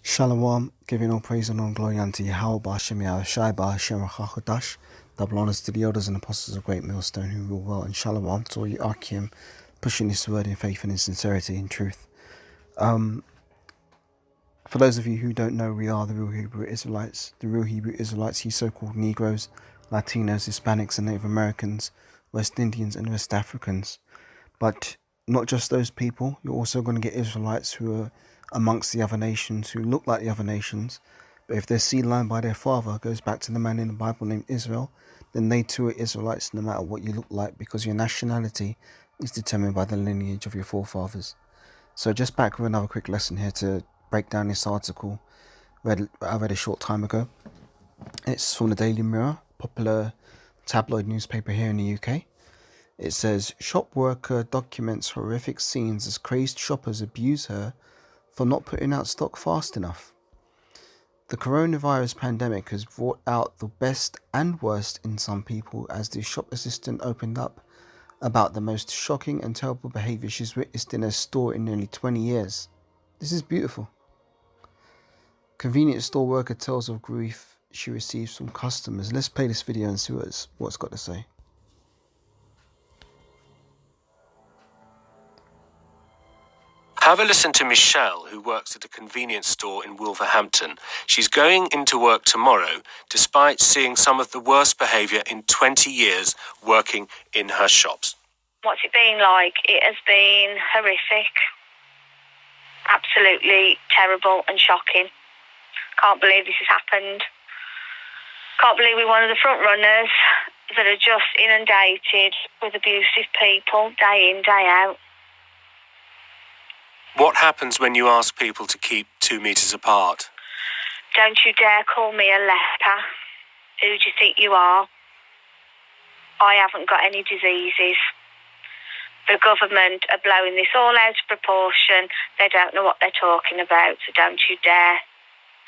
Shalom, giving all praise and all glory unto Yahweh, Ba'ashem Yahushai, Ba'ashem Rachachodash. Double honors to the elders and apostles of Great Millstone who rule well, and Shalom to all you Archeum, pushing this word in faith and in sincerity and truth. For those of you who don't know, we are the real Hebrew Israelites. The real Hebrew Israelites, you so-called Negroes, Latinos, Hispanics and Native Americans, West Indians and West Africans. But not just those people, you're also going to get Israelites who are amongst the other nations, who look like the other nations, but if their seed line by their father goes back to the man in the Bible named Israel, then they too are Israelites no matter what you look like, because your nationality is determined by the lineage of your forefathers. So just back with another quick lesson here to break down this article I read a short time ago. It's from the Daily Mirror, popular tabloid newspaper here in the UK. It says, shop worker documents horrific scenes as crazed shoppers abuse her for not putting out stock fast enough. The coronavirus pandemic has brought out the best and worst in some people, as the shop assistant opened up about the most shocking and terrible behaviour she's witnessed in her store in nearly 20 years. This is beautiful. Convenience store worker tells of grief she receives from customers. Let's play this video and see what it's got to say. Have a listen to Michelle, who works at a convenience store in Wolverhampton. She's going into work tomorrow, despite seeing some of the worst behaviour in 20 years working in her shops. What's it been like? It has been horrific. Absolutely terrible and shocking. Can't believe this has happened. Can't believe we're one of the front runners that are just inundated with abusive people day in, day out. What happens when you ask people to keep 2 metres apart? Don't you dare call me a leper. Who do you think you are? I haven't got any diseases. The government are blowing this all out of proportion. They don't know what they're talking about, so don't you dare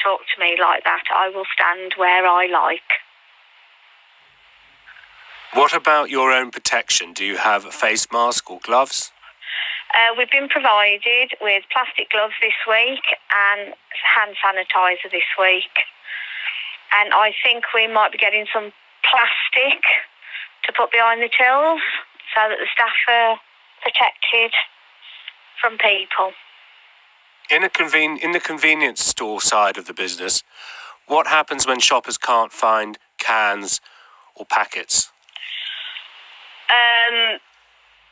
talk to me like that. I will stand where I like. What about your own protection? Do you have a face mask or gloves? We've been provided with plastic gloves this week and hand sanitizer this week. And I think we might be getting some plastic to put behind the tills so that the staff are protected from people. In the convenience store side of the business, what happens when shoppers can't find cans or packets?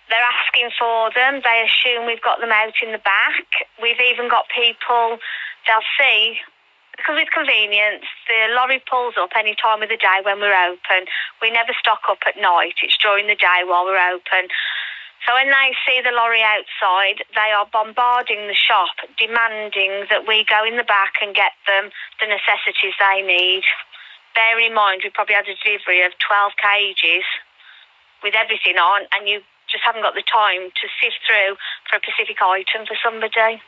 They're asking for them. They assume we've got them out in the back. We've even got people, they'll see, because with convenience, the lorry pulls up any time of the day when we're open. We never stock up at night. It's during the day while we're open. So when they see the lorry outside, they are bombarding the shop, demanding that we go in the back and get them the necessities they need. Bear in mind, we probably had a delivery of 12 cages with everything on, and you just haven't got the time to sift through for a specific item for somebody.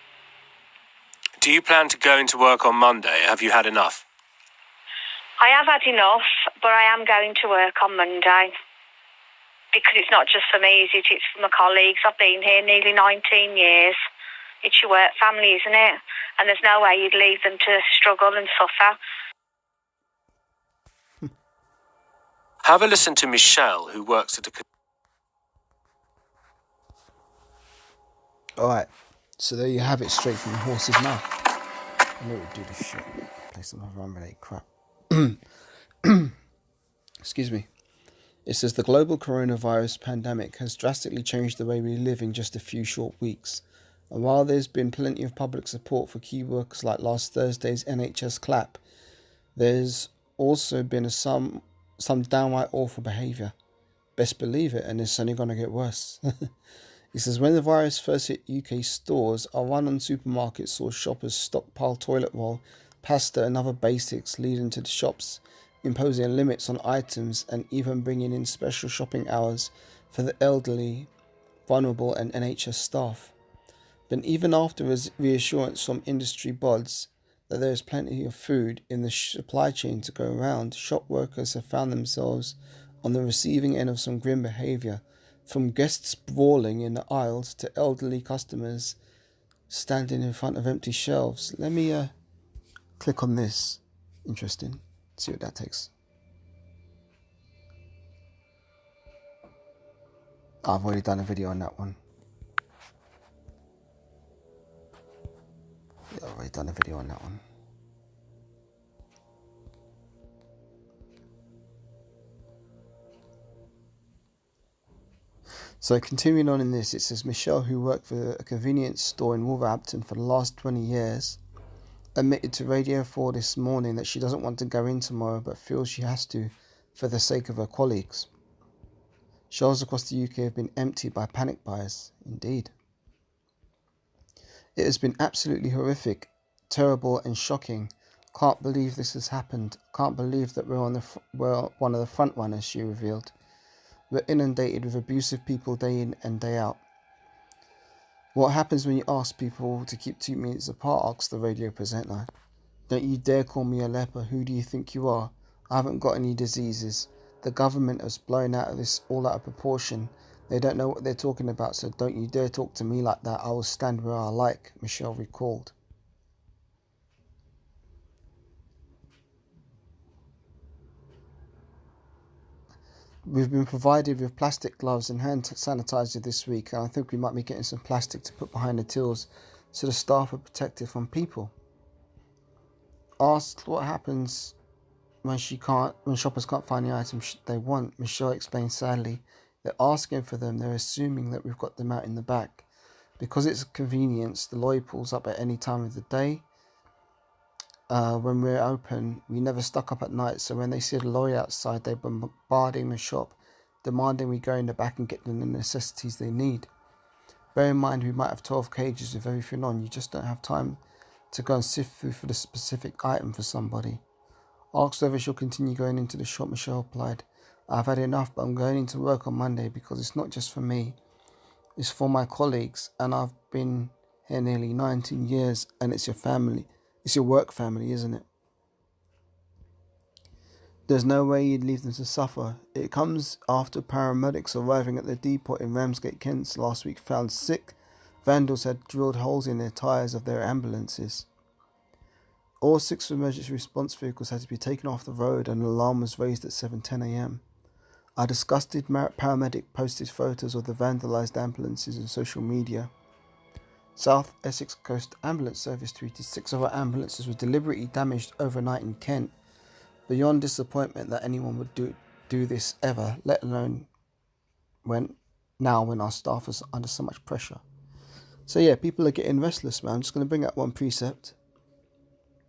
Do you plan to go into work on Monday? Have you had enough? I have had enough, but I am going to work on Monday. Because it's not just for me, is it? It's for my colleagues. I've been here nearly 19 years. It's your work family, isn't it? And there's no way you'd leave them to struggle and suffer. Have a listen to Michelle, who works at a... Alright, so there you have it, straight from the horse's mouth. I knew it would do this shit. Play some other unrelated crap. Excuse me. It says the global coronavirus pandemic has drastically changed the way we live in just a few short weeks. And while there's been plenty of public support for key workers like last Thursday's NHS clap, there's also been some downright awful behaviour. Best believe it, and it's only going to get worse. It says when the virus first hit UK stores, a run on supermarkets saw shoppers stockpile toilet roll, pasta and other basics, leading to the shops imposing limits on items and even bringing in special shopping hours for the elderly, vulnerable and NHS staff. But even after reassurance from industry bods that there is plenty of food in the supply chain to go around, shop workers have found themselves on the receiving end of some grim behaviour, from guests brawling in the aisles to elderly customers standing in front of empty shelves. Let me Click on this. Interesting. See what that takes. I've already done a video on that one. Yeah, I've already done a video on that one. So continuing on in this, it says Michelle, who worked for a convenience store in Wolverhampton for the last 20 years, admitted to Radio 4 this morning that she doesn't want to go in tomorrow but feels she has to for the sake of her colleagues. Shelves across the UK have been emptied by panic buyers. Indeed. It has been absolutely horrific, terrible and shocking. Can't believe this has happened. Can't believe that we're one of the front runners, she revealed. We're inundated with abusive people day in and day out. What happens when you ask people to keep 2 meters apart, asked the radio presenter. Don't you dare call me a leper. Who do you think you are? I haven't got any diseases. The government has blown this all out of proportion. They don't know what they're talking about, so don't you dare talk to me like that. I will stand where I like, Michelle recalled. We've been provided with plastic gloves and hand sanitizer this week, and I think we might be getting some plastic to put behind the tills so the staff are protected from people. Asked what happens when shoppers can't find the items they want, Michelle explained sadly, they're asking for them, they're assuming that we've got them out in the back. Because it's a convenience, the lorry pulls up at any time of the day. When we're open, we never stock up at night, so when they see the lorry outside, they're bombarding the shop, demanding we go in the back and get them the necessities they need. Bear in mind, we might have 12 cages with everything on. You just don't have time to go and sift through for the specific item for somebody. Asked whether she'll continue going into the shop, Michelle replied, I've had enough, but I'm going into work on Monday because it's not just for me. It's for my colleagues, and I've been here nearly 19 years, and it's your family. It's your work family, isn't it? There's no way you'd leave them to suffer. It comes after paramedics arriving at the depot in Ramsgate, Kent last week found sick vandals had drilled holes in their tyres of their ambulances. All 6 emergency response vehicles had to be taken off the road and an alarm was raised at 7:10 a.m. A disgusted paramedic posted photos of the vandalised ambulances on social media. South Essex Coast Ambulance Service tweeted 6 of our ambulances were deliberately damaged overnight in Kent. Beyond disappointment that anyone would do this ever, let alone when our staff is under so much pressure. So yeah, people are getting restless, man. I'm just going to bring up one precept,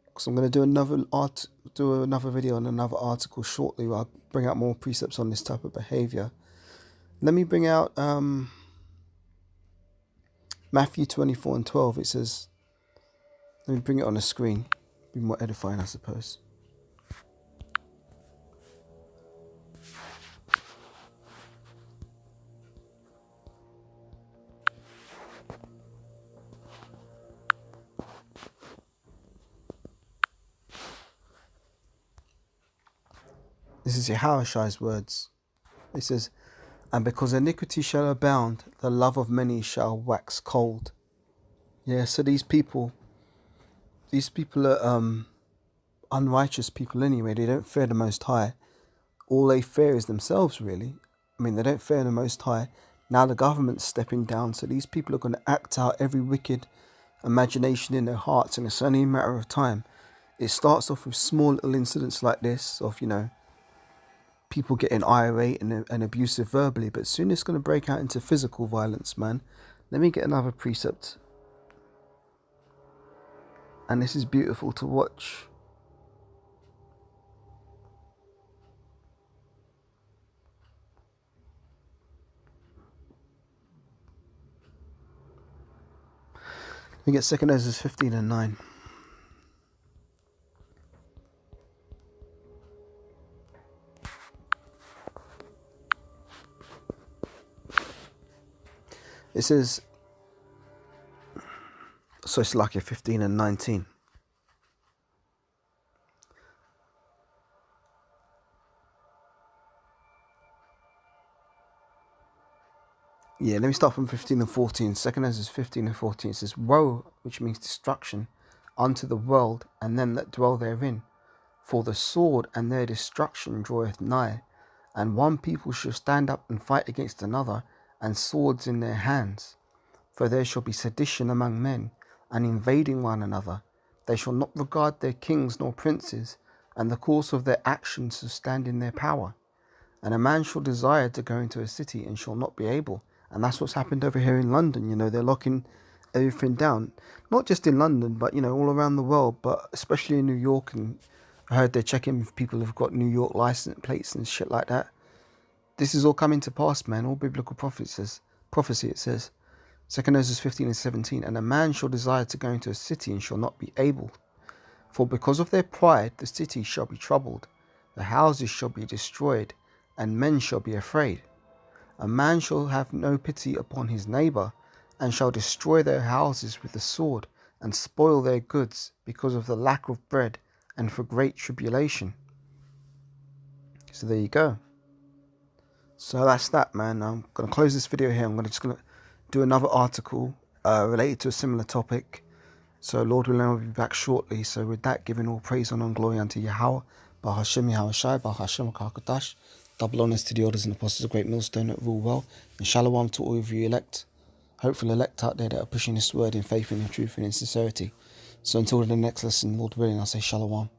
because I'm going to do another video on another article shortly where I'll bring out more precepts on this type of behaviour. Let me bring out Matthew 24:12. It says, let me bring it on the screen, be more edifying, I suppose. This is Yahushai's words. It says, and because iniquity shall abound, the love of many shall wax cold. Yeah, so these people are unrighteous people anyway. They don't fear the Most High. All they fear is themselves, really. I mean, they don't fear the Most High. Now the government's stepping down, so these people are going to act out every wicked imagination in their hearts, and it's only a matter of time. It starts off with small little incidents like this, of, people getting irate and abusive verbally, but soon it's going to break out into physical violence, man. Let me get another precept. And this is beautiful to watch. We get 2 Ezra 15:9. It says, so it's like 15:19. Yeah, let me start from 15 and 14. 2 Ezra 15 and 14. It says, woe, which means destruction, unto the world, and them that dwell therein. For the sword and their destruction draweth nigh, and one people shall stand up and fight against another, and swords in their hands. For there shall be sedition among men, and invading one another. They shall not regard their kings nor princes, and the course of their actions shall stand in their power. And a man shall desire to go into a city, and shall not be able. And that's what's happened over here in London. They're locking everything down. Not just in London, but, all around the world, but especially in New York. And I heard they're checking if people have got New York license plates and shit like that. This is all coming to pass, man. All biblical prophecy, it says. 2 Moses 15 and 17. And a man shall desire to go into a city, and shall not be able. For because of their pride the city shall be troubled, the houses shall be destroyed, and men shall be afraid. A man shall have no pity upon his neighbour, and shall destroy their houses with the sword, and spoil their goods, because of the lack of bread, and for great tribulation. So there you go. So that's that, man. I'm going to close this video here. I'm just going to do another article related to a similar topic. So Lord willing, I'll be back shortly. So with that, giving all praise, honor and glory unto Yahweh, Bahashem Yahweh Shai, Bahashem Kakadash, double honors to the elders and apostles of Great Millstone that rule well, and shalom to all of you elect, hopeful elect out there that are pushing this word in faith and in truth and in sincerity. So until the next lesson, Lord willing, I'll say shalom.